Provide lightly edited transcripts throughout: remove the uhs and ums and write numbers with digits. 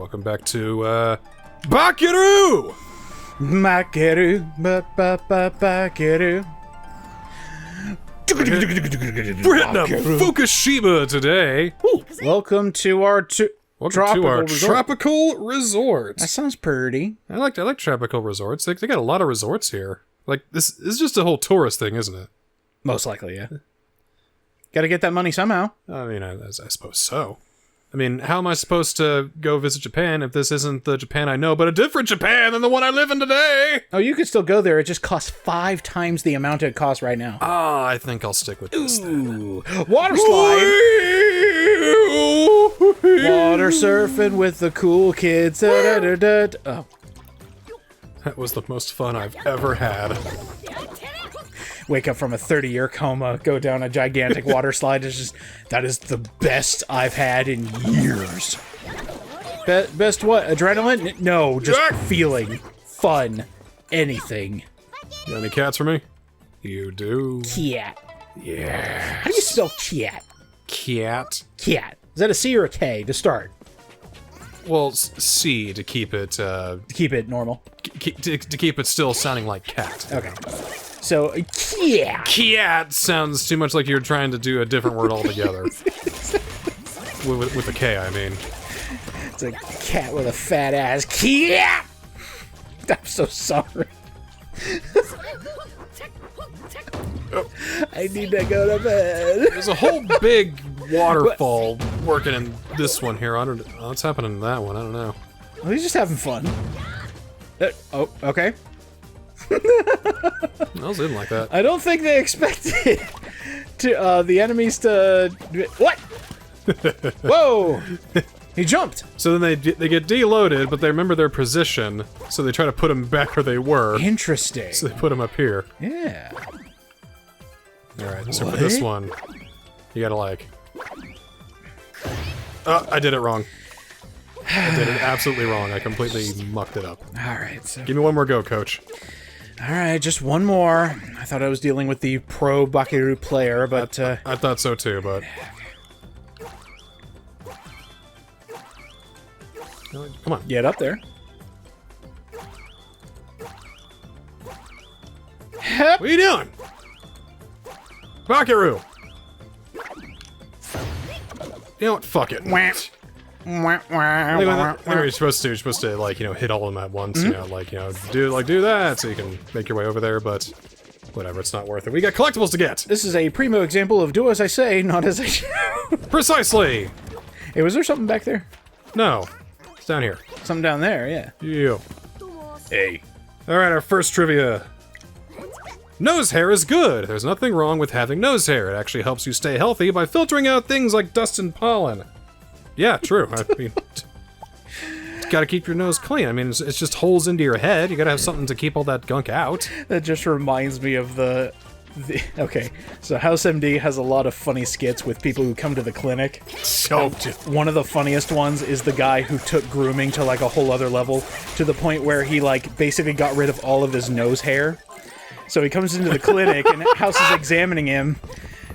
Welcome back to, BAKERU! BAKERU, BAKERU. We're hitting up Fukushima today. Ooh, welcome to our tropical resort. That sounds pretty. I like tropical resorts. They got a lot of resorts here. Like, this is just a whole tourist thing, isn't it? Most likely, yeah. Gotta get that money somehow. I mean, I suppose so. I mean, how am I supposed to go visit Japan if this isn't the Japan I know, but a different Japan than the one I live in today? Oh, you could still go there. It just costs 5 times the amount it costs right now. Ah, I think I'll stick with this then. Water slide! Water surfing with the cool kids. Oh. That was the most fun I've ever had. Wake up from a 30-year coma, go down a gigantic water slide. That is the best I've had in years. Best what? Adrenaline? No, just feeling. Fun. Anything. You got any cats for me? You do. Cat. Yeah. How do you spell cat? Cat? Cat. Is that a C or a K to start? Well, C to keep it, To keep it normal. to keep it still sounding like cat. Okay. So, cat. Cat sounds too much like you're trying to do a different word altogether. with a K, I mean. It's a cat with a fat ass. Cat! I'm so sorry. I need to go to bed. There's a whole big waterfall working in this one here. I don't know what's happening in that one. I don't know. Well, he's just having fun. Oh, okay. I was in like that. I don't think they expected to the enemies to. What? Whoa! He jumped. So then they get deloaded, but they remember their position, so they try to put them back where they were. Interesting. So they put them up here. Yeah. All right. So for this one, you gotta like. I did it wrong. I did it absolutely wrong. I completely mucked it up. All right. So. Give me one more go, coach. All right, just one more. I thought I was dealing with the pro BAKERU player, but I thought so too, but come on, get up there. What are you doing, BAKERU? You know what? Fuck it. You're supposed to like, you know, hit all of them at once, you know, like, you know, do that so you can make your way over there, but whatever, it's not worth it. We got collectibles to get. This is a primo example of do as I say, not as I do. Precisely. Hey, was there something back there? No, it's down here. Something down there, yeah. Yeah. Hey. All right, our first trivia. Nose hair is good. There's nothing wrong with having nose hair. It actually helps you stay healthy by filtering out things like dust and pollen. Yeah, true. I mean, you gotta keep your nose clean. I mean, it's just holes into your head. You gotta have something to keep all that gunk out. That just reminds me of the okay, so House MD has a lot of funny skits with people who come to the clinic. So one of the funniest ones is the guy who took grooming to like a whole other level, to the point where he like basically got rid of all of his nose hair. So he comes into the clinic and House is examining him.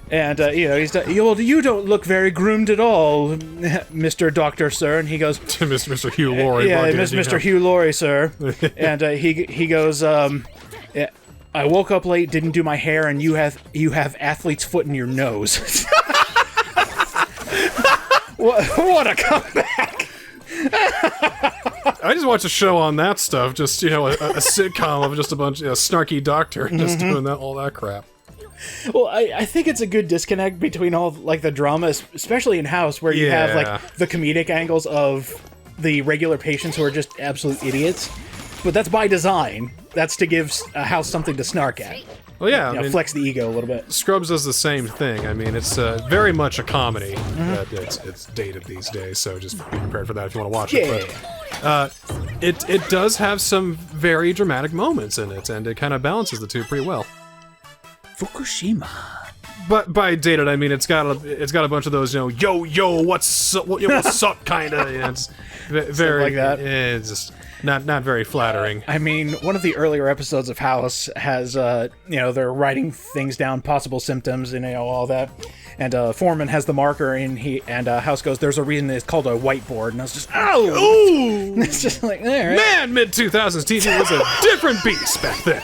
And, you know, he's well, you don't look very groomed at all, Mr. Doctor, sir. And he goes... Mr. Hugh Laurie. Yeah, Mr. Hugh Laurie, sir. And he goes, I woke up late, didn't do my hair, and you have athlete's foot in your nose. What a comeback! I just watched a show on that stuff, just, you know, a sitcom of just a bunch of snarky doctor just doing all that crap. Well, I think it's a good disconnect between all, like, the drama, especially in House, where you have, like, the comedic angles of the regular patients who are just absolute idiots. But that's by design. That's to give House something to snark at. Well, yeah. I mean, flex the ego a little bit. Scrubs does the same thing. I mean, it's very much a comedy. It's dated these days, so just be prepared for that if you want to watch it. But, it does have some very dramatic moments in it, and it kind of balances the two pretty well. Fukushima. But by dated, I mean it's got a bunch of those, you know, yo, what's up kind of. You know, it's very like that. It's just Not very flattering. I mean, one of the earlier episodes of House has, they're writing things down, possible symptoms, and all that. And Foreman has the marker, and House goes, "There's a reason it's called a whiteboard." And I was just, "Oh!" Ooh! It's just like, all right. Man, mid-2000s TV was a different beast back then.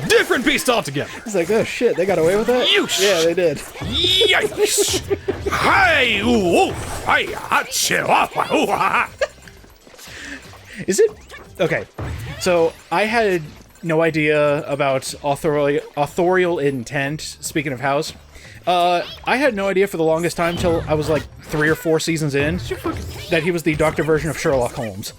Different beast altogether. It's like, oh shit, they got away with that? Yeesh. Yeah, they did. Yikes! Hi! Ooh! Hi! Achoo! Ooh! Ha! Is it? Okay. So, I had no idea about authorial intent, speaking of House. I had no idea for the longest time till I was like 3 or 4 seasons in that he was the doctor version of Sherlock Holmes.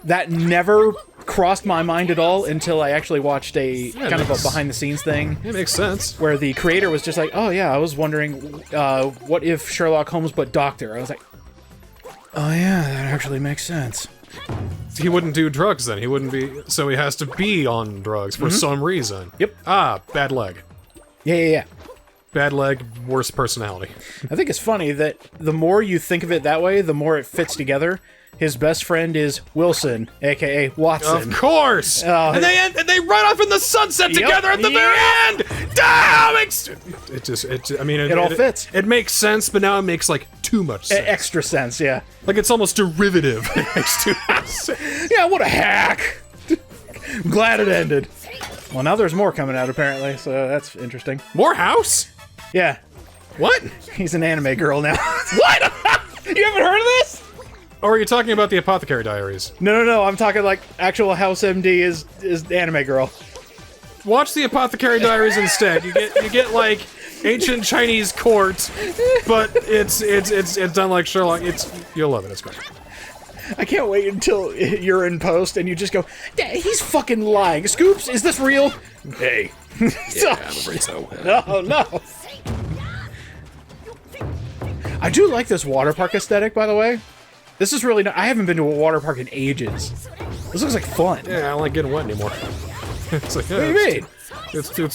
That never crossed my mind at all until I actually watched a kind of a behind-the-scenes thing. It makes sense. Where the creator was just like, oh yeah, I was wondering, what if Sherlock Holmes but doctor? I was like, oh yeah, that actually makes sense. He wouldn't do drugs then. He wouldn't be... So he has to be on drugs for some reason. Yep. Ah, bad leg. Yeah. Bad leg, worst personality. I think it's funny that the more you think of it that way, the more it fits together. His best friend is Wilson, a.k.a. Watson. Of course! And they run off in the sunset together at the very end! Damn! It all fits. It makes sense, but now it makes, like, too much sense. Extra sense, yeah. Like, it's almost derivative. It makes too much sense. Yeah, what a hack! I'm glad it ended. Well, now there's more coming out, apparently, so that's interesting. More House? Yeah. What? He's an anime girl now. What? You haven't heard of this? Or are you talking about the Apothecary Diaries? No. I'm talking like actual House MD is anime girl. Watch the Apothecary Diaries instead. You get like ancient Chinese court, but it's done like Sherlock. You'll love it. It's great. I can't wait until you're in post and you just go, he's fucking lying. Scoops, is this real? Hey. Yeah, I'm afraid so. No. I do like this water park aesthetic, by the way. This is really... I haven't been to a water park in ages. This looks like fun. Yeah, I don't like getting wet anymore. It's like, What do you mean? It's too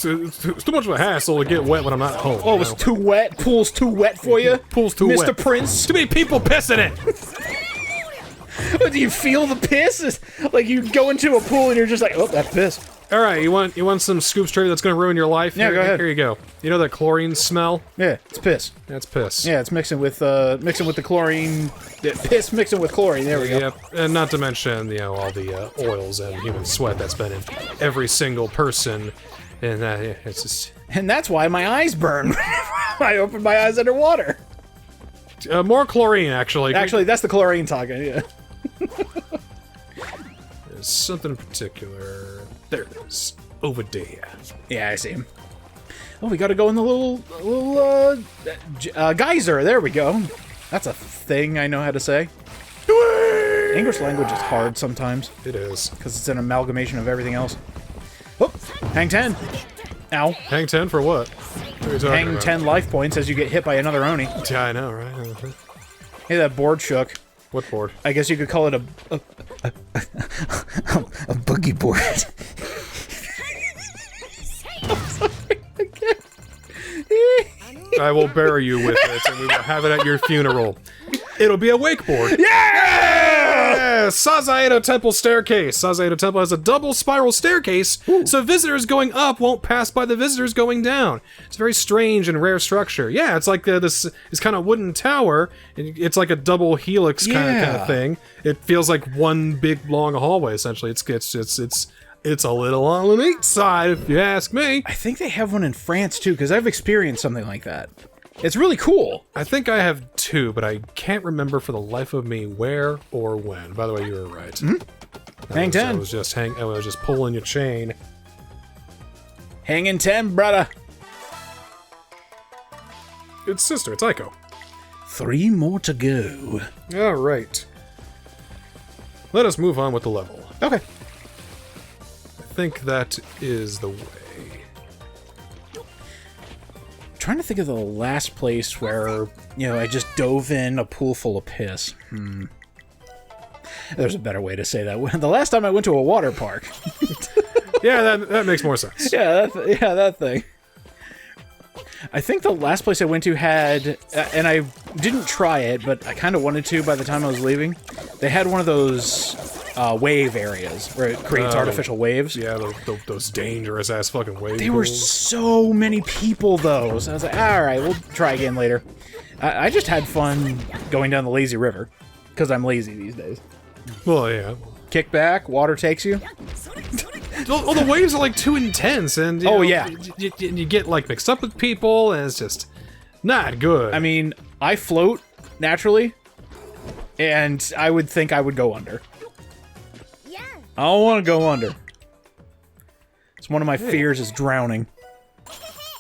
much of a hassle to get wet when I'm not home. Oh, it's too wet? Pool's too wet for you? Pool's too wet. Mr. Prince? Too many people pissing it! Do you feel the piss? It's like you go into a pool and you're just like, oh, that's piss. All right, you want some Scoops trivia that's going to ruin your life? Yeah, go ahead. Here you go. You know that chlorine smell? Yeah, it's piss. That's piss. Yeah, it's mixing with the chlorine. Piss mixing with chlorine. There we go. Yep, and not to mention all the oils and human sweat that's been in every single person, and it's just. And that's why my eyes burn whenever I open my eyes underwater. More chlorine, actually. Actually, that's the chlorine talking. Yeah. There's something in particular. There it is. Over there. Yeah, I see him. Oh, we gotta go in the little geyser. There we go. That's a thing I know how to say. English language is hard sometimes. It is. Because it's an amalgamation of everything else. Oh, hang 10. Ow. Hang 10 for what? What are you talking Hang about? 10 life points as you get hit by another Oni. Yeah, I know, right? Uh-huh. Hey, that board shook. What board? I guess you could call it a boogie board. I will bury you with it, and we will have it at your funeral. It'll be a wakeboard. Yeah! Sazaedo Temple staircase. Sazaedo Temple has a double spiral staircase, so visitors going up won't pass by the visitors going down. It's a very strange and rare structure. Yeah, it's like this kind of wooden tower. It's like a double helix kind of thing. It feels like one big long hallway. Essentially, it's a little on the neat side, if you ask me. I think they have one in France too, because I've experienced something like that. It's really cool. I think I have 2, but I can't remember for the life of me where or when. By the way, you were right. Mm-hmm. Hang 10. I was just pulling your chain. Hanging 10, brother. It's sister. It's Aiko. 3 more to go. All right. Let us move on with the level. Okay. I think that is the way. Trying to think of the last place where, I just dove in a pool full of piss. There's a better way to say that. The last time I went to a water park. Yeah, that makes more sense. Yeah, that thing. I think the last place I went to had, and I didn't try it, but I kind of wanted to by the time I was leaving. They had one of those wave areas where it creates artificial waves. Yeah, those dangerous ass fucking wave There were pools. so many people, though. So I was like, all right, we'll try again later. I just had fun going down the lazy river because I'm lazy these days. Well, yeah. Kick back, water takes you. Well, the waves are like too intense, and you know, yeah. you get like mixed up with people, and it's just not good. I mean, I float naturally, and I would think I would go under. I don't want to go under. It's one of my fears is drowning.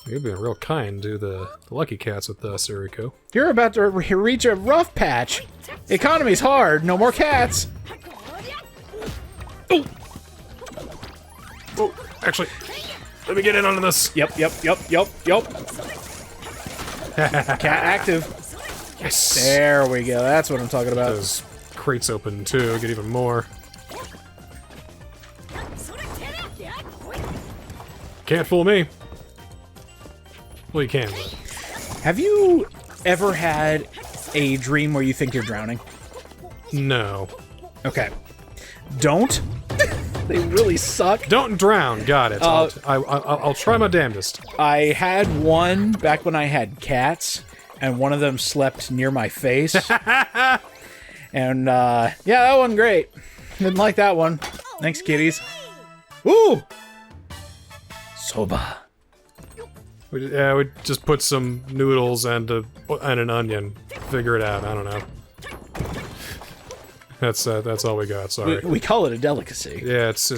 You're being real kind to the lucky cats with Sariko. You're about to reach a rough patch. Economy's hard. No more cats. Oh, actually, let me get in on this. Yep. Cat active. Yes. There we go. That's what I'm talking about. Those crates open too. Get even more. Can't fool me. Well, you can, but... Have you ever had a dream where you think you're drowning? No. Okay. Don't. They really suck. Don't drown. Got it. I'll try my damnedest. I had one back when I had cats, and one of them slept near my face. And, yeah, that wasn't great. Didn't like that one. Thanks, kitties. Ooh! Soba. We just put some noodles and an onion. Figure it out. I don't know. That's all we got. Sorry. We call it a delicacy. Yeah, it's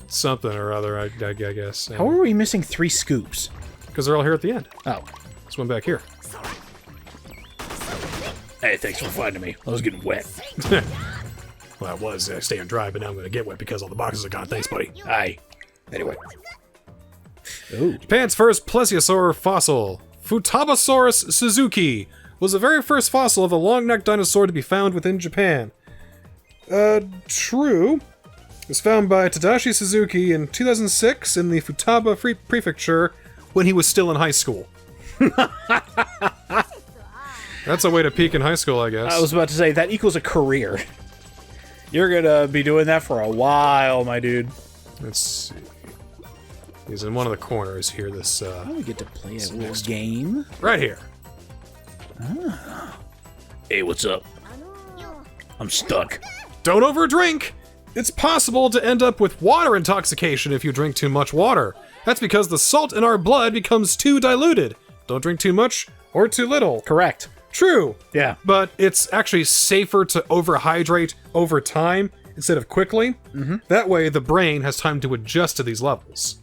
something or other. I guess. How are we missing 3 scoops? Because they're all here at the end. Oh. Swim back here. Hey, thanks for finding me. I was getting wet. Well, I was staying dry, but now I'm going to get wet because all the boxes are gone. Thanks, buddy. Aye. Anyway. Ooh. Japan's first plesiosaur fossil, Futabasaurus suzuki, was the very first fossil of a long-necked dinosaur to be found within Japan. True. It was found by Tadashi Suzuki in 2006 in the Futaba Prefecture when he was still in high school. That's a way to peak in high school, I guess. I was about to say, that equals a career. You're gonna be doing that for a while, my dude. Let's see. He's in one of the corners here, this, We get to play a little game. right here. Ah. Hey, what's up? I'm stuck. Don't overdrink! It's possible to end up with water intoxication if you drink too much water. That's because the salt in our blood becomes too diluted. Don't drink too much or too little. Correct. True. Yeah. But it's actually safer to overhydrate over time instead of quickly. Mm-hmm. That way the brain has time to adjust to these levels.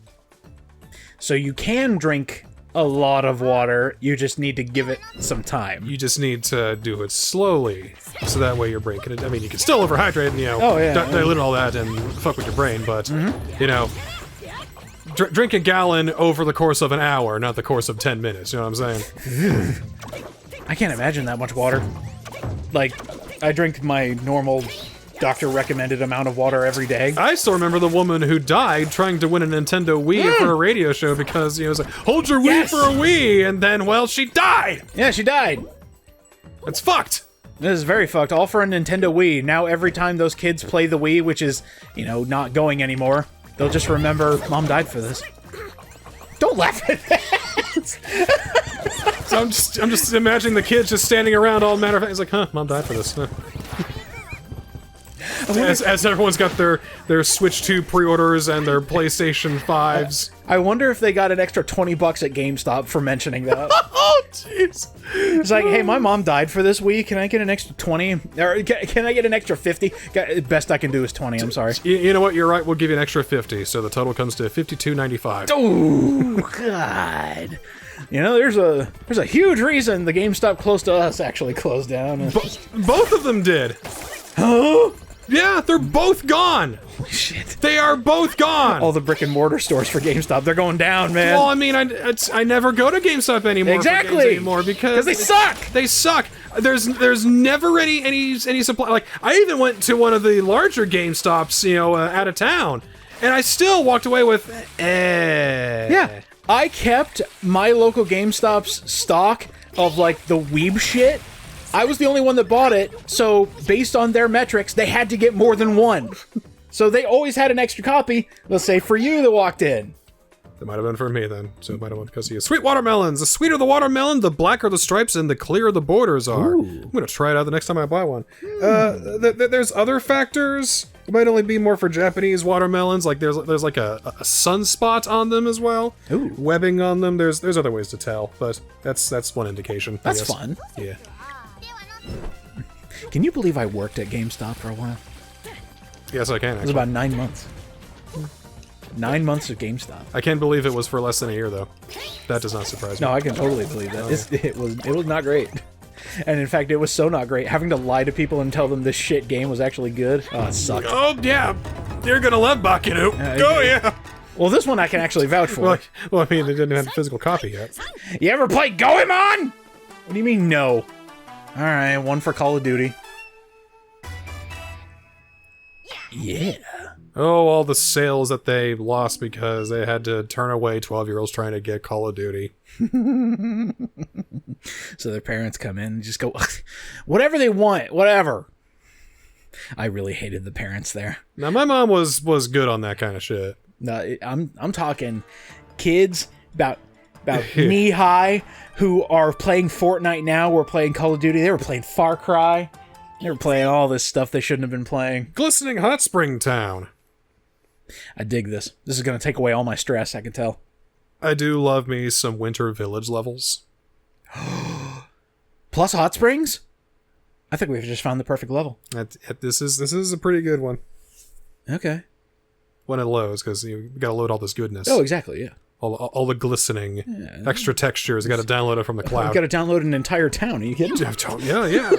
So you can drink a lot of water, you just need to give it some time. You just need to do it slowly, so that way your brain can... I mean, you can still overhydrate and, you know, dilute all that and fuck with your brain, but, you know, drink a gallon over the course of an hour, not the course of 10 minutes, you know what I'm saying? I can't imagine that much water. Like, I drink my normal doctor-recommended amount of water every day. I still remember the woman who died trying to win a Nintendo Wii for a radio show because, you know, it was like, hold your Wii for a Wii, and then, well, she died! Yeah, she died. It's fucked! This is very fucked. All for a Nintendo Wii. Now every time those kids play the Wii, which is, you know, not going anymore, they'll just remember, Mom died for this. Don't laugh at that! So I'm just imagining the kids just standing around all matter of fact. It's like, huh, Mom died for this. Huh. As everyone's got their Switch 2 pre-orders and their PlayStation 5s. I wonder if they got an extra $20 at GameStop for mentioning that. Oh, jeez. It's like, hey, my mom died for this week. Can I get an extra 20? Or can I get an extra 50? Best I can do is 20. I'm sorry. You know what? You're right. We'll give you an extra 50, so the total comes to $52.95. Oh, God. You know, there's a huge reason the GameStop close to us actually closed down. Both of them did. Huh? Yeah, they're both gone. Holy shit. They are both gone. All the brick and mortar stores for GameStop, they're going down, man. Well, I mean, I never go to GameStop anymore. Exactly. For games anymore because they suck. They suck. There's never any supply. Like, I even went to one of the larger GameStops, you know, out of town, and I still walked away with Yeah. I kept my local GameStop's stock of, like, the weeb shit I was the only one that bought it, so based on their metrics, they had to get more than one. So they always had an extra copy, let's say for you that walked in. That might have been for me then. So it might have been because he is. Sweet watermelons! The sweeter the watermelon, the blacker the stripes and the clearer the borders are. Ooh. I'm gonna try it out the next time I buy one. There's other factors. It might only be more for Japanese watermelons. Like there's like a sunspot on them as well. Ooh. Webbing on them. There's other ways to tell, but that's one indication. That's fun. Yeah. Can you believe I worked at GameStop for a while? Yes, I can. It was Actually. about 9 months. 9 months of GameStop. I can't believe it was for less than a year though. That does not surprise me. No, I can totally believe that. It was not great. And in fact, it was so not great. Having to lie to people and tell them this shit game was actually good. Oh, it sucked. Oh yeah, you're gonna love BAKERU. Oh yeah. Well, this one I can actually vouch for. Well, I mean, they didn't have a physical copy yet. You ever play Goemon? What do you mean, no? Alright, one for Call of Duty. Yeah. Oh, all the sales that they lost because they had to turn away 12-year-olds trying to get Call of Duty. So their parents come in and just go, whatever they want, whatever. I really hated the parents there. Now, my mom was good on that kind of shit. No, I'm talking kids about knee high who are playing Fortnite now. We're playing Call of Duty. They were playing Far Cry. They were playing all this stuff they shouldn't have been playing. Glistening Hot Spring Town. I dig this. This is going to take away all my stress, I can tell. I do love me some Winter Village levels. Plus hot springs? I think we've just found the perfect level. This is a pretty good one. Okay. When it loads, because you gotta load all this goodness. Oh, exactly, yeah. All the glistening, extra textures. You gotta download it from the cloud. We've got to download an entire town. Are you kidding? Yeah.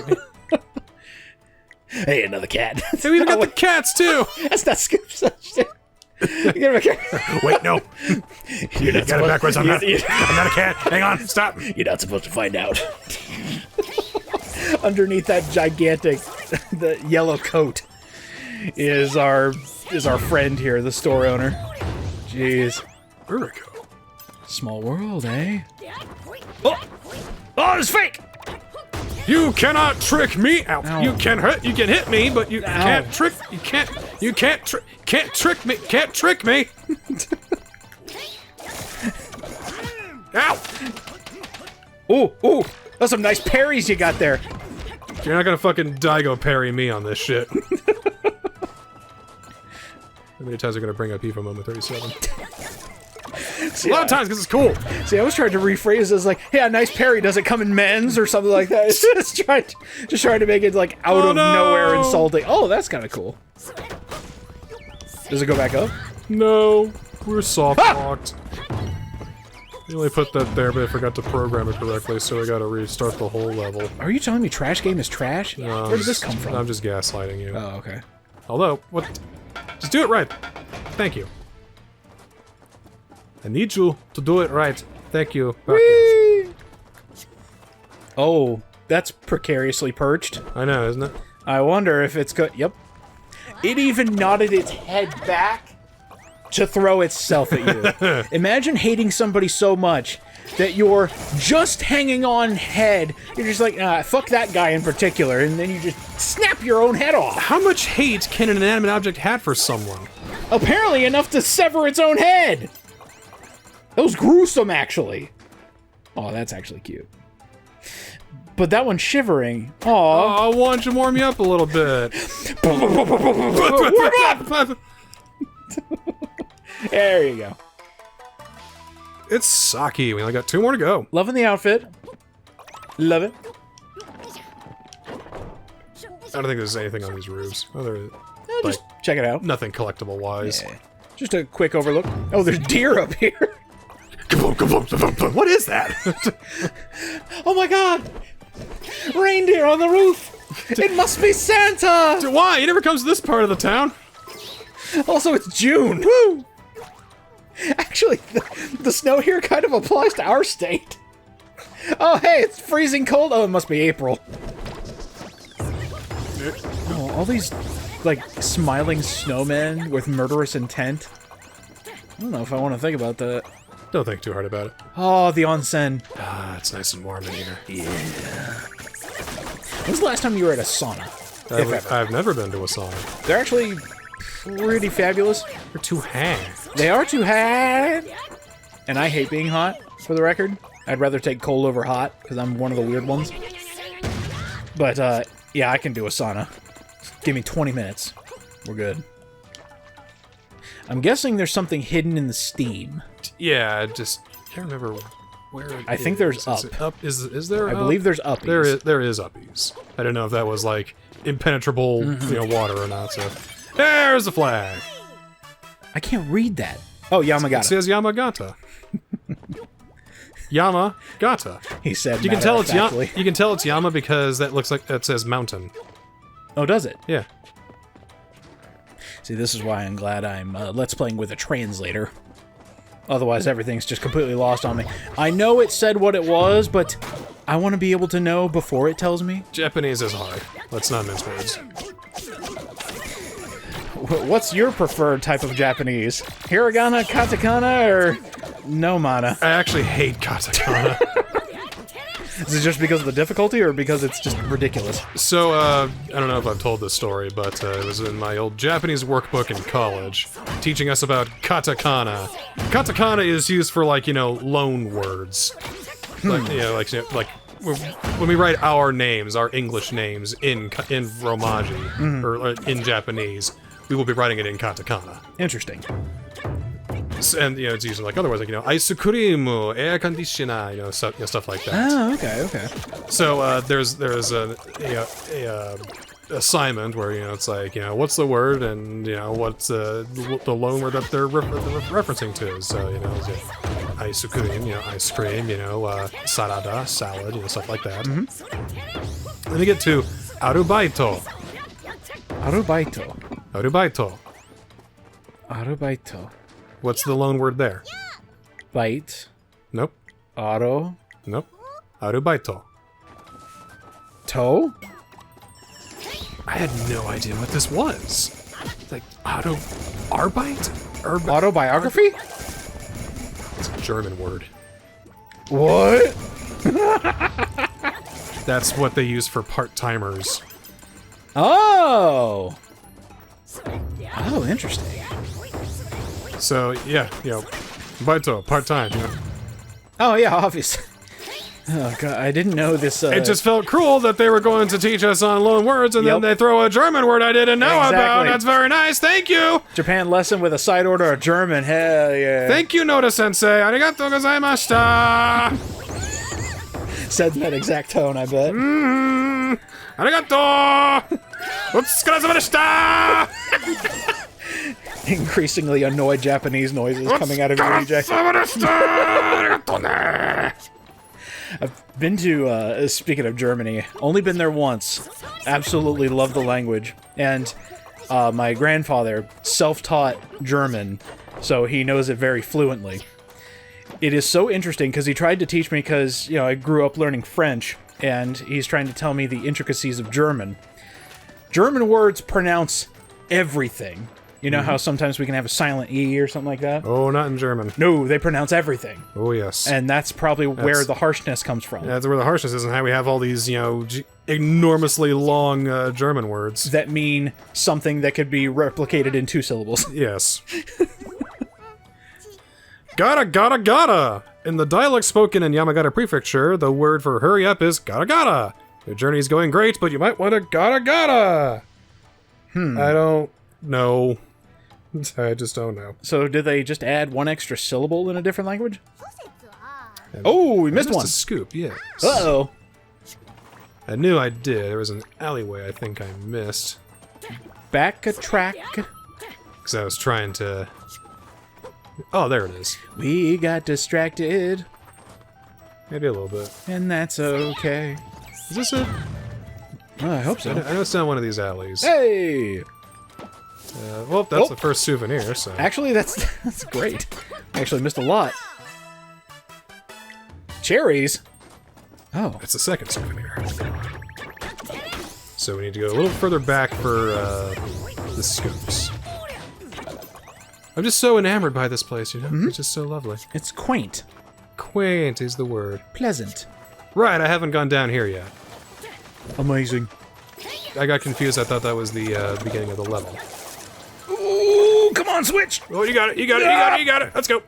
Hey, another cat. Hey, we even got the cats, too! That's not Scoop Such. Wait, no. You got it backwards. I'm not a cat. Hang on, stop. You're not supposed to find out. Underneath that gigantic the yellow coat is our friend here, the store owner. Jeez. Where'd it go? Small world, eh? Oh, it's fake! You cannot trick me. Ow. Ow. You can hit me, but you can't trick. You can't trick me. Can't trick me. Ow! Ooh, that's some nice parries you got there. You're not gonna fucking Daigo parry me on this shit. How many times are gonna bring up FIFA Moment 37? See, a lot of times because it's cool. See, I was trying to rephrase it as like, hey, a nice parry, does it come in men's or something like that? It's just trying to make it like out of nowhere insulting. Oh, that's kind of cool. Does it go back up? No, we're soft locked. We only put that there, but I forgot to program it correctly, so we gotta restart the whole level. Are you telling me trash game is trash? No, Where did this come from? I'm just gaslighting you. Oh, okay. Although, what? Just do it right. Thank you. I need you to do it right. Thank you. Whee! Oh, that's precariously perched. I know, isn't it? I wonder if it's good. Yep. It even nodded its head back to throw itself at you. Imagine hating somebody so much that you're just hanging on head. You're just like, fuck that guy in particular, and then you just snap your own head off. How much hate can an inanimate object have for someone? Apparently enough to sever its own head. That was gruesome, actually. Oh, that's actually cute. But that one's shivering. Aw. Oh, I want you to warm me up a little bit. Warm up! There you go. It's sake. We only got 2 more to go. Loving the outfit. Love it. I don't think there's anything on these roofs. Oh, Just check it out. nothing collectible wise. Yeah. Just a quick overlook. Oh, there's deer up here. What is that? Oh my god! Reindeer on the roof! It must be Santa! Why? He never comes to this part of the town. Also, it's June. Woo! Actually, the snow here kind of applies to our state. Oh, hey, it's freezing cold. Oh, it must be April. Oh, all these, like, smiling snowmen with murderous intent. I don't know if I want to think about that. Don't think too hard about it. Oh, the onsen. Ah, it's nice and warm in here. Yeah. When's the last time you were at a sauna? If ever? I've never been to a sauna. They're actually pretty fabulous. They're too hot. They are too hot. And I hate being hot, for the record. I'd rather take cold over hot, because I'm one of the weird ones. But, yeah, I can do a sauna. Give me 20 minutes. We're good. I'm guessing there's something hidden in the steam. Yeah, I just can't remember where it I think there's up. Is there? I believe there's uppies. There is uppies. I don't know if that was like impenetrable, water or not. So there's the flag. I can't read that. Oh, Yamagata. It says Yamagata. Yamagata. He said. You can tell it's Yama. You can tell it's Yama because that looks like that says mountain. Oh, does it? Yeah. See, this is why I'm glad I'm Let's Playing with a translator. Otherwise, everything's just completely lost on me. I know it said what it was, but I want to be able to know before it tells me. Japanese is hard. Let's not mince words. What's your preferred type of Japanese? Hiragana, katakana, or no mana? I actually hate katakana. Is it just because of the difficulty, or because it's just ridiculous? So, I don't know if I've told this story, but it was in my old Japanese workbook in college, teaching us about katakana. Katakana is used for, like, loan words. Like when we write our names, our English names in Romaji, or in Japanese, we will be writing it in katakana. Interesting. And it's used like other words, like aisukurimu, air conditioner, stuff like that. Oh, okay. So there's a assignment where it's like what's the word and what's the loan word that they're referencing to. So aisukurim, ice cream, sarada, salad, stuff like that. Then you get to arubaito. What's the loan word there? Bite. Nope. Auto. Nope. Arubaito. Toe? I had no idea what this was. Like, Arbeit? Autobiography? It's a German word. What? That's what they use for part-timers. Oh! Oh, interesting. So, yeah, Baito, part-time, Oh, yeah, obviously. Oh, God, I didn't know this, It just felt cruel that they were going to teach us on loan words, and then they throw a German word I didn't know about. That's very nice, thank you! Japan lesson with a side order of German, hell yeah. Thank you, Noda-sensei, arigatou gozaimashita! Said in that exact tone, I bet. Arigatou! Utsukaresamashita! Increasingly annoyed Japanese noises coming out of UDJ. I've been to, speaking of Germany, only been there once. Absolutely love the language. And my grandfather self-taught German, so he knows it very fluently. It is so interesting because he tried to teach me because, I grew up learning French, and he's trying to tell me the intricacies of German. German words pronounce everything. You know how sometimes we can have a silent E or something like that? Oh, not in German. No, they pronounce everything. Oh, yes. And that's probably where the harshness comes from. Yeah, that's where the harshness is, and how we have all these, enormously long German words. That mean something that could be replicated in 2 syllables. Yes. Gotta. In the dialect spoken in Yamagata Prefecture, the word for hurry up is gotta. Your journey's going great, but you might want to gotta. I don't know. I just don't know. So did they just add 1 extra syllable in a different language? Oh, we missed one. A scoop, yes. Uh-oh. I knew I did. There was an alleyway I think I missed. Backtrack. Because I was trying to... Oh, there it is. We got distracted. Maybe a little bit. And that's okay. Is this it? Oh, I hope so. I know it's down one of these alleys. Hey! Well, that's the first souvenir, so... Actually, that's great. I actually missed a lot. Cherries? Oh. It's the second souvenir. So we need to go a little further back for the scoops. I'm just so enamored by this place, It's just so lovely. It's quaint. Quaint is the word. Pleasant. Right, I haven't gone down here yet. Amazing. I got confused. I thought that was the beginning of the level. Ooh, come on, switch! Oh, you got it. You got it. You got it. You got it. Let's go.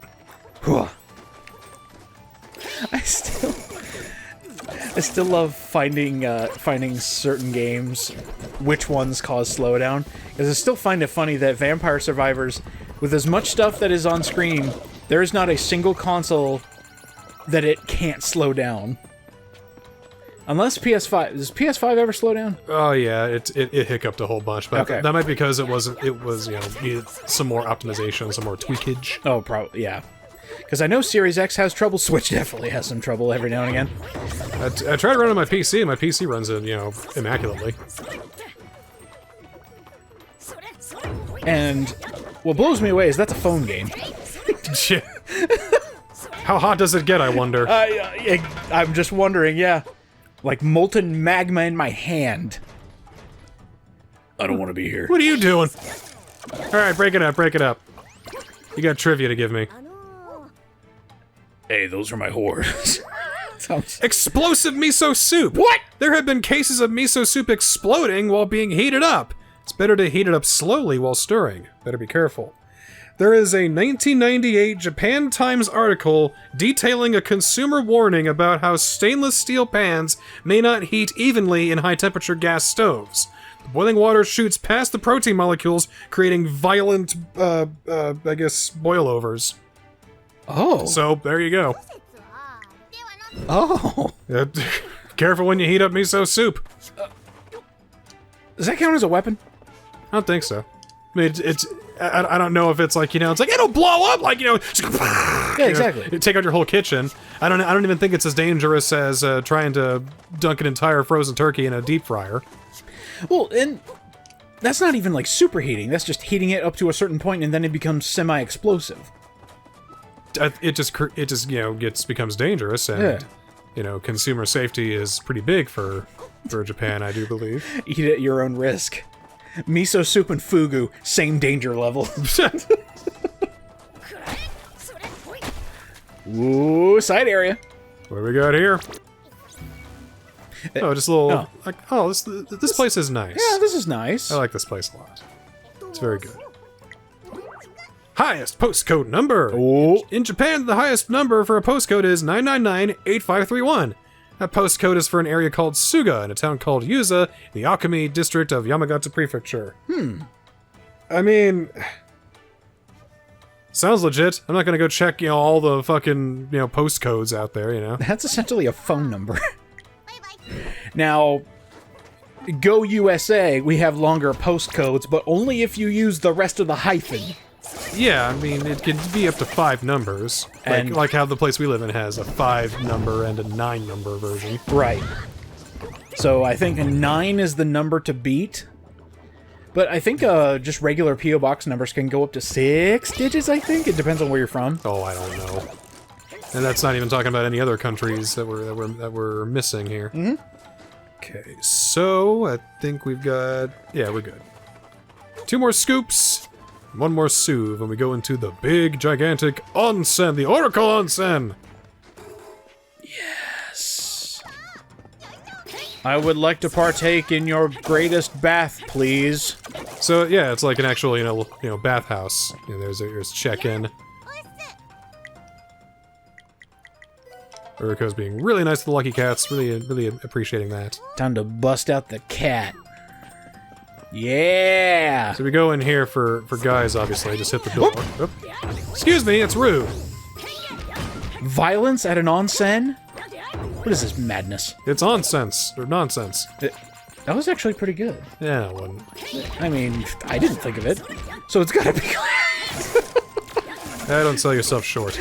I still love finding certain games, which ones cause slowdown. Because I still find it funny that Vampire Survivors, with as much stuff that is on screen, there is not a single console that it can't slow down. Unless PS5. Does PS5 ever slow down? Oh yeah, it hiccuped a whole bunch, but Okay. that might be because it was needed some more optimization, some more tweakage. Oh, probably, yeah. Because I know Series X has trouble, Switch definitely has some trouble every now and again. I tried running my PC, and my PC runs it, immaculately. And what blows me away is that's a phone game. Shit. How hot does it get, I wonder? I'm just wondering, yeah. Like molten magma in my hand. I don't want to be here. What are you doing? Alright, break it up, break it up. You got trivia to give me. Hey, those are my whores. Sounds... Explosive miso soup! What? There have been cases of miso soup exploding while being heated up. It's better to heat it up slowly while stirring. Better be careful. There is a 1998 Japan Times article detailing a consumer warning about how stainless steel pans may not heat evenly in high-temperature gas stoves. The boiling water shoots past the protein molecules, creating violent, I guess, boilovers. Oh. So, there you go. Oh. Careful when you heat up miso soup. Does that count as a weapon? I don't think so. I mean, I don't know if it's like, it's like, it'll blow up, like, Yeah, exactly. You take out your whole kitchen. I don't even think it's as dangerous as trying to dunk an entire frozen turkey in a deep fryer. Well, and that's not even like superheating. That's just heating it up to a certain point and then it becomes semi-explosive. It just becomes dangerous, and consumer safety is pretty big for Japan, I do believe. Eat at your own risk. Miso soup and fugu, same danger level. Ooh, side area. What do we got here? Oh, just a little. Oh. This place is nice. Yeah, this is nice. I like this place a lot. It's very good. Highest postcode number. Oh. In Japan, the highest number for a postcode is 999-8531. That postcode is for an area called Suga in a town called Yuza in the Akami district of Yamagata Prefecture. I mean, sounds legit. I'm not gonna go check, all the fucking, postcodes out there, That's essentially a phone number. Now, Go USA, we have longer postcodes, but only if you use the rest of the hyphen. Yeah, I mean, it can be up to 5 numbers. And like how the place we live in has a 5 number and a 9 number version. Right. So I think a 9 is the number to beat. But I think just regular P.O. Box numbers can go up to 6 digits, I think. It depends on where you're from. Oh, I don't know. And that's not even talking about any other countries that we're missing here. Mm-hmm. Okay, so I think we've got... Yeah, we're good. 2 more scoops. 1 more soothe, and we go into the big, gigantic onsen, the Oracle Onsen! Yes. I would like to partake in your greatest bath, please. So, yeah, it's like an actual, bathhouse. There's check-in. Uriko's being really nice to the Lucky Cats, really appreciating that. Time to bust out the cat. Yeah! So we go in here for guys, obviously. Just hit the door. Oop. Excuse me, it's rude. Violence at an onsen? What is this madness? It's onsense, or nonsense. That was actually pretty good. Yeah, it wasn't. I mean, I didn't think of it. So it's gotta be good. Don't sell yourself short.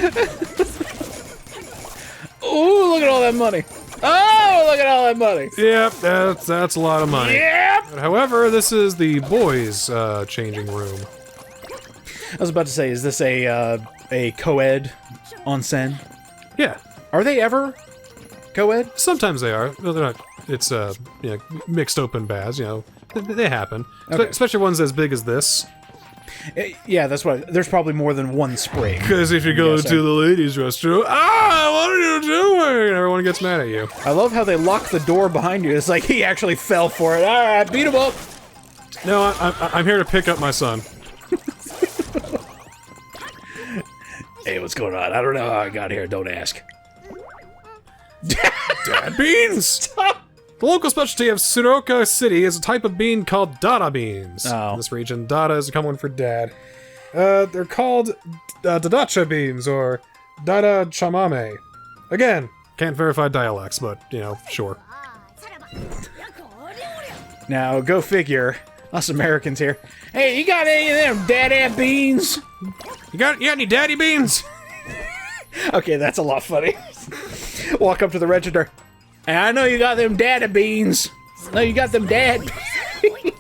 Ooh, look at all that money. Oh, look at all that money. Yep, that's a lot of money. Yep! However, this is the boys' changing room. I was about to say, is this a co-ed onsen? Yeah. Are they ever co-ed? Sometimes they are. No, they're not. It's mixed open baths. They happen. Okay. Especially ones as big as this. Yeah, that's what. There's probably more than one spring. Because if you go to the ladies' restroom, what are you doing? Everyone gets mad at you. I love how they lock the door behind you. It's like he actually fell for it. All right, beat him up. No, I'm here to pick up my son. Hey, what's going on? I don't know how I got here. Don't ask. Dad beans! Stop! The local specialty of Suroka City is a type of bean called dada beans. Oh. In this region, dada is a common word for dad. They're called dontcha beans or dada chamame. Again, can't verify dialects, but, you know, sure. Now, go figure. Us Americans here. Hey, you got any of them dad beans? You got any daddy beans? Okay, that's a lot funny. Walk up to the register. Hey, I know you got them dada beans. No, you got them dad beans.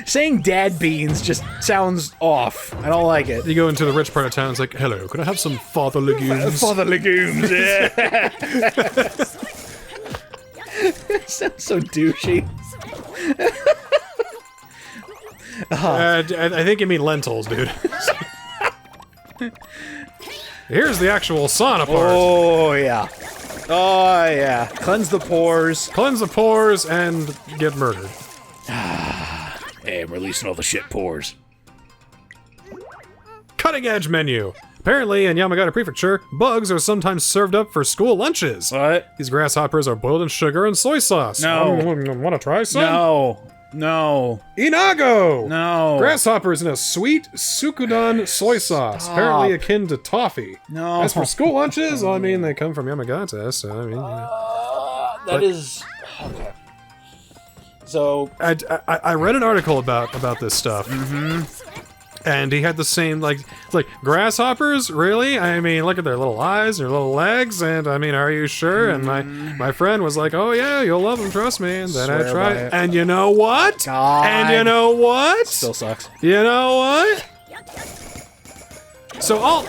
Saying dad beans just sounds off. I don't like it. You go into the rich part of town, it's like, hello, could I have some father legumes? Father legumes, yeah. Sounds so douchey. I think you mean lentils, dude. Here's the actual sauna part. Oh, yeah. Oh, yeah. Cleanse the pores. Cleanse the pores and get murdered. Hey, I'm releasing all the shit pores. Cutting edge menu. Apparently, in Yamagata Prefecture, bugs are sometimes served up for school lunches. What? These grasshoppers are boiled in sugar and soy sauce. No. Want to try some? No. No. Inago! No. Grasshoppers in a sweet Sukudan soy sauce, apparently akin to toffee. No. As for school lunches, well, I mean, they come from Yamagata, so I mean, you know. That is... Okay. So... I read an article about this stuff. And he had the same, like grasshoppers? Really? I mean, look at their little eyes, their little legs, and I mean, are you sure? And my friend was like, oh yeah, you'll love them, trust me. And then I Swear tried, by it. and you know what? God. And you know what? Still sucks. You know what? So all,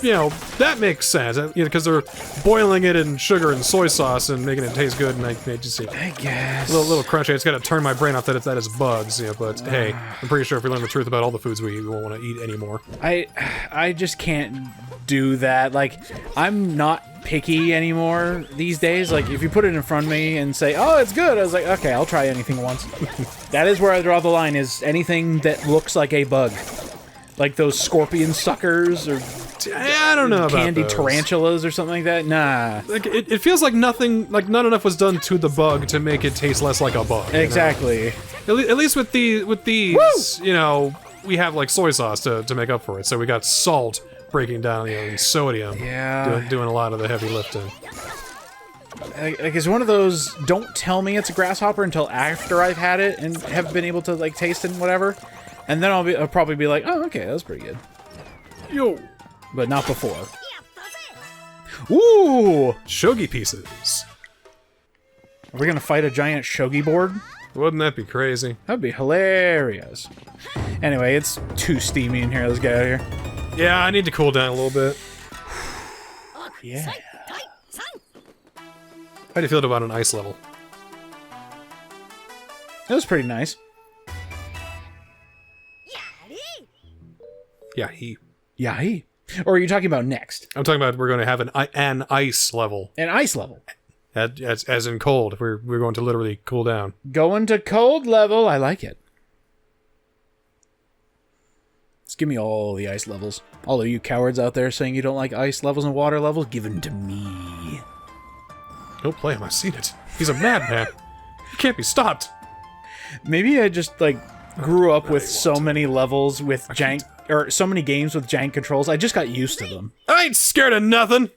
you know, that makes sense, you know, because they're boiling it in sugar and soy sauce and making it taste good, and they just see I guess. a little crunchy. It's got to turn my brain off that is bugs, you know, but hey, I'm pretty sure if we learn the truth about all the foods we eat, we won't want to eat anymore. I just can't do that. Like, I'm not picky anymore these days. Like, if you put it in front of me and say, oh, it's good, I was like, okay, I'll try anything once. That is where I draw the line, is anything that looks like a bug. Like those scorpion suckers, or I don't know about candy those. tarantulas or something like that. Nah. Like it feels like nothing, like not enough was done to the bug to make it taste less like a bug. Exactly. You know? At least with these, Woo! you know, we have like soy sauce to make up for it. So we got salt breaking down, you know, and sodium. Yeah. Doing a lot of the heavy lifting. Like, it's one of those, don't tell me it's a grasshopper until after I've had it and have been able to, like, taste it and whatever. And then I'll probably be like, oh, okay, that was pretty good. Yo. But not before. Ooh! Shogi pieces. Are we gonna fight a giant shogi board? Wouldn't that be crazy? That'd be hilarious. Anyway, it's too steamy in here. Let's get out of here. Yeah, I need to cool down a little bit. Yeah. How do you feel about an ice level? That was pretty nice. Yeah, he. Yeah. Or are you talking about next? I'm talking about we're going to have an ice level. An ice level. As in cold. We're going to literally cool down. Going to cold level. I like it. Just give me all the ice levels. All of you cowards out there saying you don't like ice levels and water levels, give them to me. Don't play him. I've seen it. He's a madman. He can't be stopped. Maybe I just, like, grew up with so many levels with jank, or so many games with jank controls, I just got used to them. I ain't scared of nothing.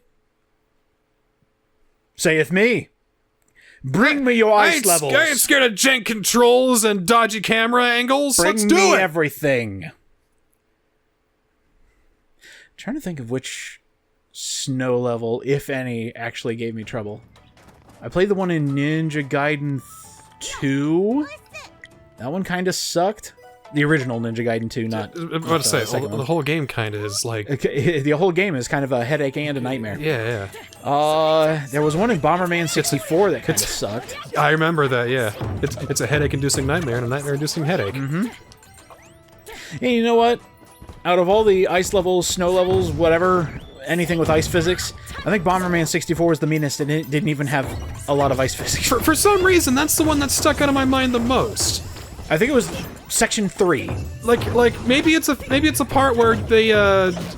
Saith me. Bring me your ice levels. I ain't scared of jank controls and dodgy camera angles. Let's do Bring me it. everything. I'm trying to think of which snow level, if any, actually gave me trouble. I played the one in Ninja Gaiden 2. That one kind of sucked. The original Ninja Gaiden 2, not... I was about to say, the whole game kind of is like... The whole game is kind of a headache and a nightmare. Yeah. There was one in Bomberman 64 that kind of sucked. I remember that, yeah. It's a headache-inducing nightmare and a nightmare-inducing headache. Mm-hmm. Hey, you know what? out of all the ice levels, snow levels, whatever, anything with ice physics, I think Bomberman 64 was the meanest, and it didn't even have a lot of ice physics. For some reason, that's the one that stuck out of my mind the most. I think it was section 3. Like maybe it's a part where they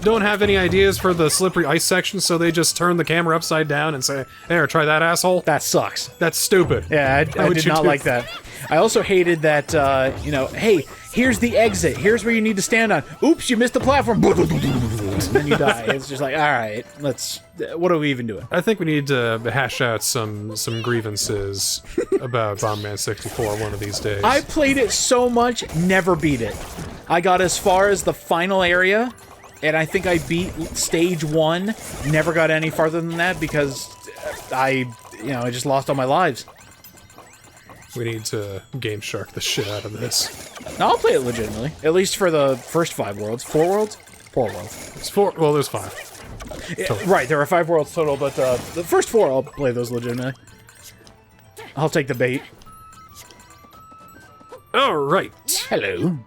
don't have any ideas for the slippery ice section, so they just turn the camera upside down and say, "There, try that, asshole." That sucks. That's stupid. Yeah, I did not like that. I also hated that, you know, hey, here's the exit. Here's where you need to stand on. Oops, you missed the platform. And then you die. It's just like, all right, what are we even doing? I think we need to hash out some grievances about Bomberman 64 one of these days. I played it so much, never beat it. I got as far as the final area, and I think I beat stage 1. Never got any farther than that because I just lost all my lives. We need to Game Shark the shit out of this. I'll play it legitimately. At least for the first 5 worlds. 4 worlds? 4 worlds. It's 4. Well, there's 5. Yeah, right, there are 5 worlds total, but the first 4 I'll play those legitimately. I'll take the bait. Alright. Hello.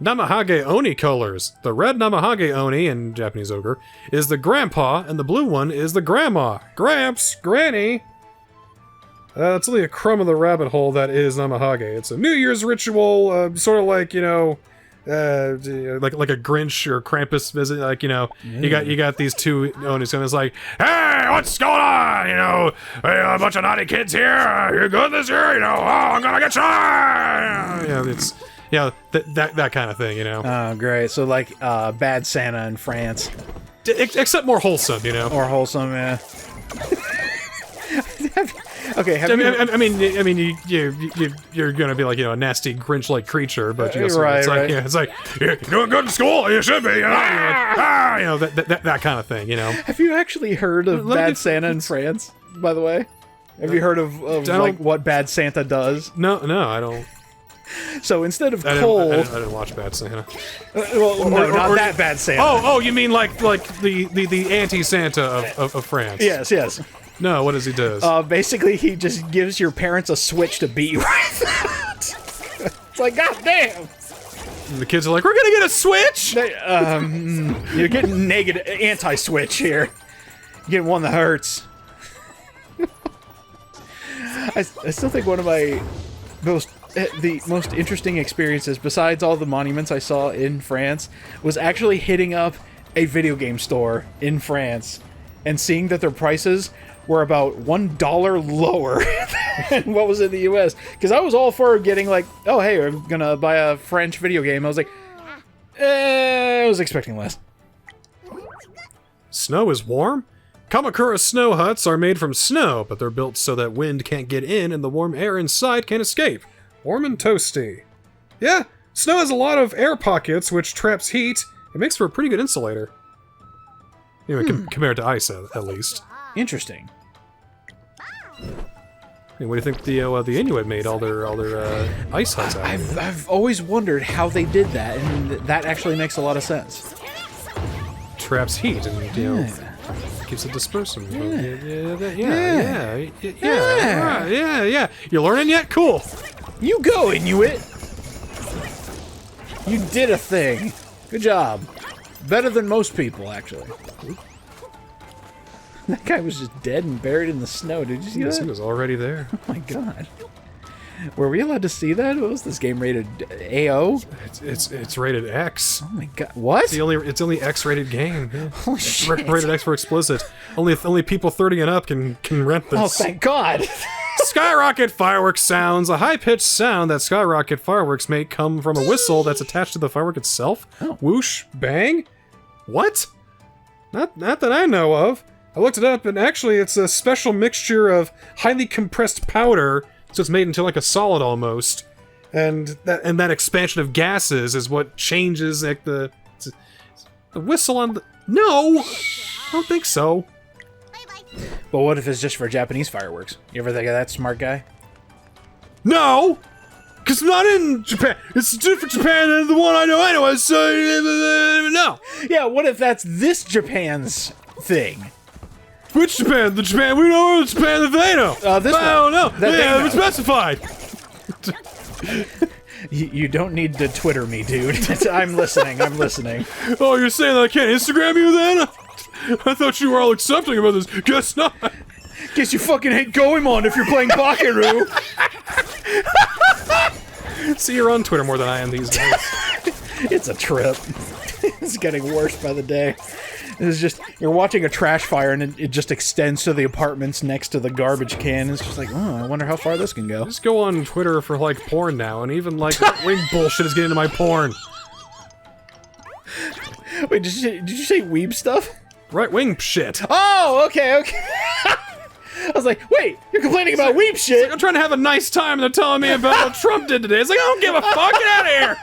Namahage Oni colors. The red Namahage Oni, in Japanese ogre, is the grandpa, and the blue one is the grandma. Gramps, Granny. It's only a crumb of the rabbit hole that is Namahage. It's a New Year's ritual, sort of like, like a Grinch or Krampus visit. Like, you got these two Onis, and it's like, "Hey, what's going on? Hey, a bunch of naughty kids here. You good this year? Oh, I'm gonna get you." It's that kind of thing. Oh, great. So like Bad Santa in France. Except more wholesome, More wholesome, yeah. Okay, I mean, you're gonna be like, a nasty Grinch-like creature, but it's like you're doing good in school. You should be, that kind of thing, Have you actually heard of Bad Santa in France? By the way, have you heard of like what Bad Santa does? No, I don't. So instead of coal, I didn't watch Bad Santa. Not that Bad Santa. Oh, you mean like the anti-Santa of France? Yes. No, what does he do? Basically, he just gives your parents a switch to beat you with. It's like, god damn! And the kids are like, "We're gonna get a switch!" You're getting negative anti-switch here. You're getting one that hurts. I still think one of my the most interesting experiences, besides all the monuments I saw in France, was actually hitting up a video game store in France and seeing that their prices were about $1 lower than what was in the US. Because I was all for getting like, oh hey, I'm gonna buy a French video game. I was like, I was expecting less. Snow is warm? Kamakura snow huts are made from snow, but they're built so that wind can't get in and the warm air inside can't escape. Warm and toasty. Yeah, snow has a lot of air pockets, which traps heat. It makes for a pretty good insulator. Compared to ice, at least. Interesting. What do you think the Inuit made all their ice huts out of? I've always wondered how they did that, and that actually makes a lot of sense. Traps heat and keeps it dispersing. Yeah. You learning yet? Cool. You go, Inuit. You did a thing. Good job. Better than most people, actually. That guy was just dead and buried in the snow. Did you see that? He was already there. Oh my god. Were we allowed to see that? What was this game rated? AO? It's rated X. Oh my god. What? It's the only X-rated game. Yeah. Holy shit. Rated X for explicit. Only people 30 and up can rent this. Oh, thank god. Skyrocket fireworks sounds. A high-pitched sound that skyrocket fireworks make come from a whistle that's attached to the firework itself. Oh. Whoosh, bang. What? Not that I know of. I looked it up, and actually it's a special mixture of highly compressed powder, so it's made into like a solid almost. And that expansion of gases is what changes like the whistle on the... No! I don't think so. But what if it's just for Japanese fireworks? You ever think of that, smart guy? No! Because I'm not in Japan. It's a different Japan than the one I know anyway, so no. Yeah, what if that's this Japan's thing? Which Japan? The Japan we know or the Japan that they know? This I don't know. That they haven't specified. You don't need to Twitter me, dude. I'm listening. I'm listening. Oh, you're saying that I can't Instagram you then? I thought you were all accepting about this. Guess not. Guess you fucking hate Goemon if you're playing BAKERU. See, you're on Twitter more than I am these days. It's a trip. It's getting worse by the day. It's just, you're watching a trash fire and it just extends to the apartments next to the garbage can. It's just like, oh, I wonder how far this can go. Just go on Twitter for, like, porn now, and even, like, wing bullshit is getting into my porn. Wait, did you say weeb stuff? Right-wing shit. Oh, okay. I was like, wait, you're complaining about weeb shit? Like, I'm trying to have a nice time, and they're telling me about what Trump did today. It's like, I don't give a fuck, get out of here!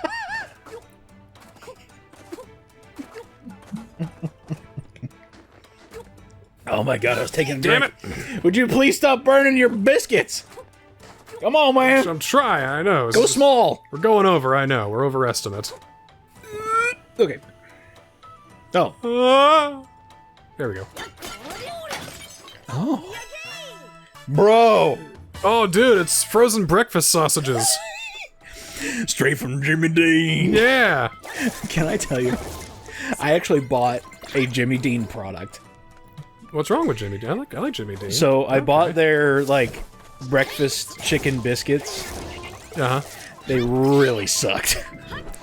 Oh my god, I was taking a Damn drink. Would you please stop burning your biscuits? Come on, man. I'm trying, I know. Go small. We're going over, I know. We're overestimate. Okay. Oh. There we go. Oh. Bro. Oh, dude, it's frozen breakfast sausages. Straight from Jimmy Dean. Yeah. Can I tell you? I actually bought a Jimmy Dean product. What's wrong with Jimmy Dean? I like Jimmy Dean. So I bought their, like, breakfast chicken biscuits. Uh-huh. They really sucked.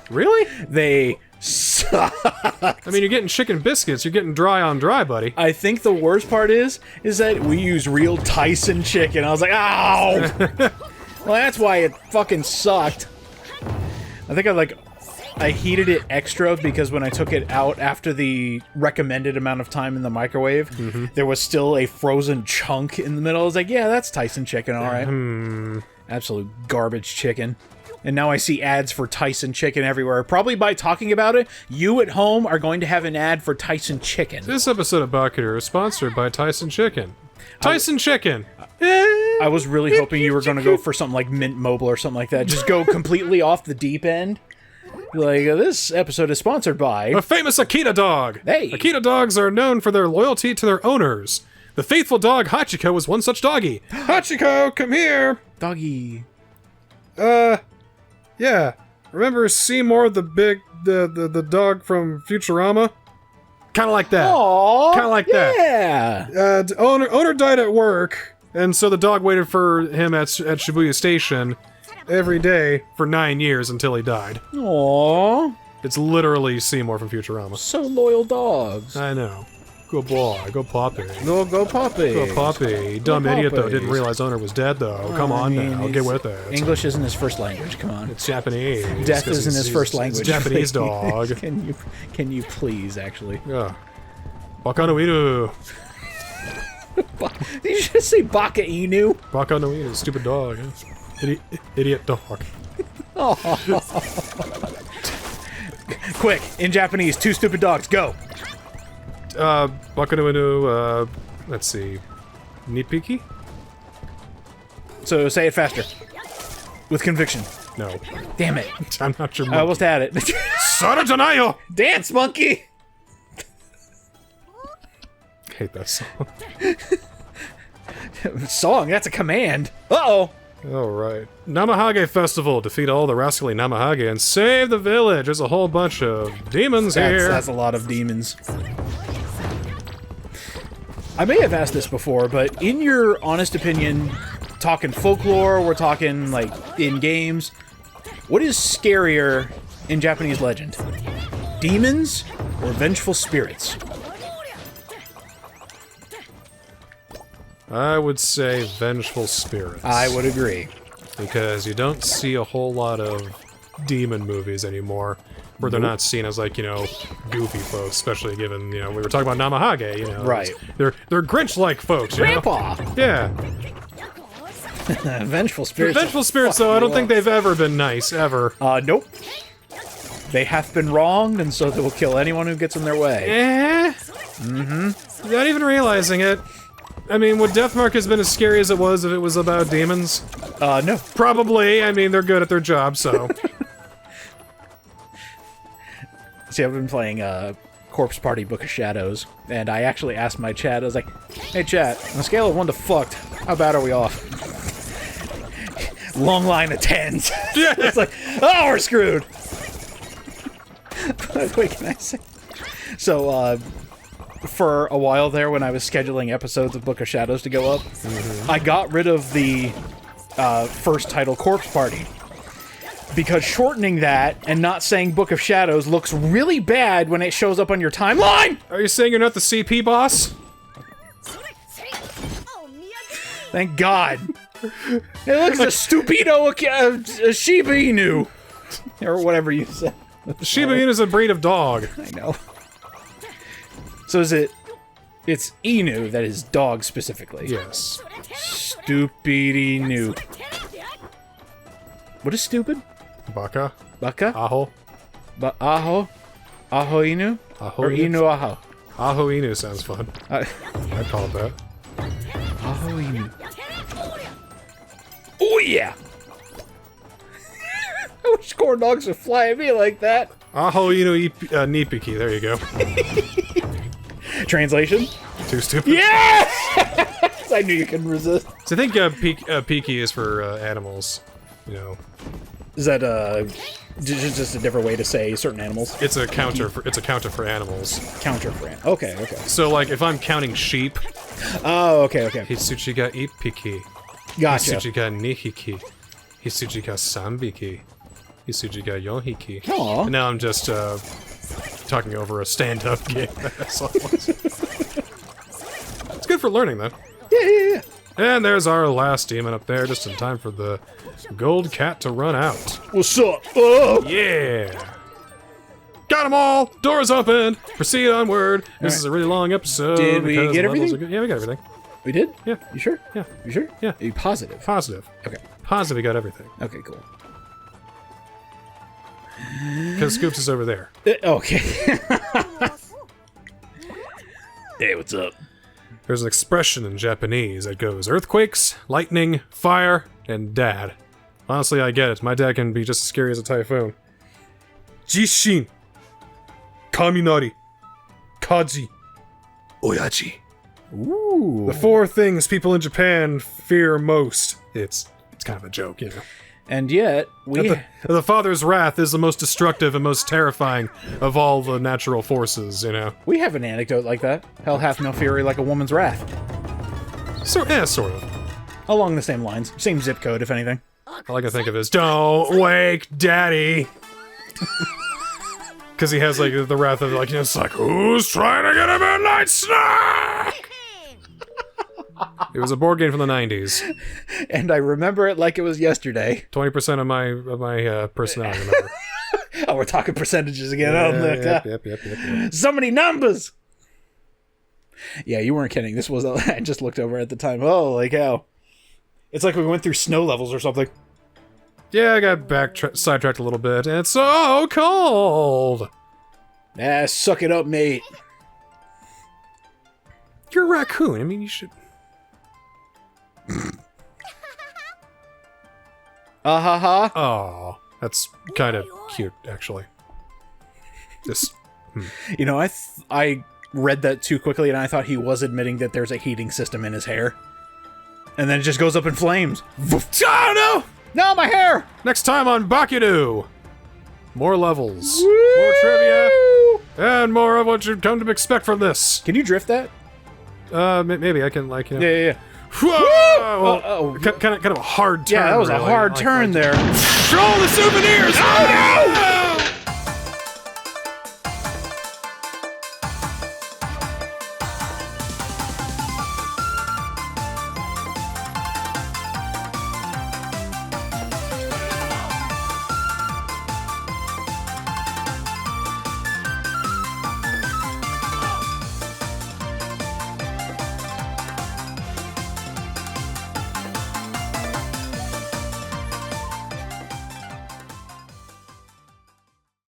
Really? They sucked. I mean, you're getting chicken biscuits. You're getting dry on dry, buddy. I think the worst part is that we use real Tyson chicken. I was like, ow! Well, that's why it fucking sucked. I think I heated it extra because when I took it out after the recommended amount of time in the microwave, there was still a frozen chunk in the middle. I was like, yeah, that's Tyson chicken, alright. Absolute garbage chicken. And now I see ads for Tyson chicken everywhere. Probably by talking about it, you at home are going to have an ad for Tyson chicken. This episode of BAKERU is sponsored by Tyson Chicken. Tyson Chicken! I was really hoping you were going to go for something like Mint Mobile or something like that. Just go completely off the deep end. Like, this episode is sponsored by... A famous Akita dog! Hey! Akita dogs are known for their loyalty to their owners. The faithful dog Hachiko was one such doggy. Hachiko, come here! Doggy. Yeah. Remember Seymour, the dog from Futurama? Kinda like that. Aww! Kinda like that. Yeah! Owner died at work, and so the dog waited for him at Shibuya Station every day for 9 years until he died. Aww. It's literally Seymour from Futurama. So loyal dogs. I know. Good boy. Go Poppy. Go Poppy. Go Poppy. Dumb idiot, though. Didn't puppies. realize owner was dead, though. Come on now. Get with it. English isn't his first language. Come on. It's Japanese. Death isn't his first It's language. Japanese please. dog. Can you please, actually? Yeah. Baka no Inu. Did you just say Baka Inu? Baka no Inu. Stupid dog. Idiot dog. Quick, in Japanese, 2 stupid dogs, go! Baka no Inu, let's see. Nipiki? So say it faster. With conviction. No. Damn it. I'm not your I monkey. almost had it. Sarajanayo! Dance, monkey! Hate that song. Song, that's a command. Uh-oh. Alright. Namahage Festival. Defeat all the rascally Namahage and save the village. There's a whole bunch of demons here. That's a lot of demons. I may have asked this before, but in your honest opinion, talking folklore, we're talking, like, in games, what is scarier in Japanese legend? Demons or vengeful spirits? I would say vengeful spirits. I would agree. Because you don't see a whole lot of demon movies anymore where they're not seen as, like, you know, goofy folks, especially given, you know, we were talking about Namahage, you know. Right. They're Grinch-like folks, you know? Grandpa! Yeah. Vengeful spirits. Vengeful spirits, though, I don't think they've ever been nice, ever. Nope. They have been wronged, and so they will kill anyone who gets in their way. Not even realizing it. I mean, would Deathmark has been as scary as it was if it was about demons? No. Probably. I mean, they're good at their job, so. See, I've been playing Corpse Party Book of Shadows, and I actually asked my chat, I was like, hey chat, on a scale of 1 to fucked, how bad are we off? long line of 10s. Yeah. It's like, oh, we're screwed. But what can I say? So, for a while there, when I was scheduling episodes of Book of Shadows to go up, I got rid of the first title, Corpse Party. Because shortening that and not saying Book of Shadows looks really bad when it shows up on your timeline! Are you saying you're not the CP boss? Thank God. It looks a stupido a Shiba Inu. Or whatever you said. Shiba Inu is a breed of dog. I know. So is it... It's Inu that is dog specifically. Yes. Stupid Inu. What is stupid? Baka. Baka? Aho. Aho? Aho Inu? Aho Or Inu? Inu Aho? Aho Inu sounds fun. I'd call it that. Aho Inu. Oh yeah! I wish corn dogs would fly at me like that. Aho Inu Nipiki, there you go. Translation? Too stupid. Yes! I knew you couldn't resist. So I think Piki is for animals, you know. Is that just a different way to say certain animals? It's a counter for animals. Counter for okay. So like if I'm counting sheep. Oh, okay. Hitsuchi ga ippiki. Gotcha. Hitsuchi ga nihiki. Hitsuchi ga sambiki. Hitsuchi ga yonhiki. Aw. And now I'm just talking over a stand-up game. It's good for learning though. Yeah. And there's our last demon up there, just in time for the gold cat to run out. What's up? Oh! Yeah! Got them all! Doors open! Proceed onward! This is a really long episode. Did we because get the levels everything? are good. Yeah, we got everything. We did? Yeah. You sure? Yeah. You sure? Yeah. Are you positive? Positive. Okay. Positive we got everything. Okay, cool. Because Scoops is over there. Okay. Hey, what's up? There's an expression in Japanese that goes earthquakes, lightning, fire, and dad. Honestly, I get it. My dad can be just as scary as a typhoon. Jishin. Kaminari. Kaji. Oyaji. Ooh. The 4 things people in Japan fear most. It's kind of a joke, you know. And yet, The father's wrath is the most destructive and most terrifying of all the natural forces, you know. we have an anecdote like that. Hell hath no fury like a woman's wrath. Sort of. Along the same lines. Same zip code, if anything. All I can think of is, don't wake daddy. Because he has, like, the wrath of, like, you know, it's like, who's trying to get a midnight snack? It was a board game from the 90s. And I remember it like it was yesterday. 20% of my personality, remember. Oh, we're talking percentages again. Oh, look. Yep. So many numbers! Yeah, you weren't kidding. This was... I just looked over at the time. Oh, like how? It's like we went through snow levels or something. Yeah, I got sidetracked a little bit, and it's so cold! Ah, suck it up, mate. You're a raccoon. I mean, you should... Ha. Oh, that's kind of cute, actually. Just... You know, I read that too quickly, and I thought he was admitting that there's a heating system in his hair. And then it just goes up in flames. Oh, no! No, my hair! Next time on BAKERU! More levels, Woo! more trivia, and more of what you've come to expect from this. Can you drift that? Maybe I can, like, you know... Yeah. Whoa! Well, Oh. kind of a hard turn. Yeah, that was a really. hard turn there. Show all the souvenirs! Oh, no!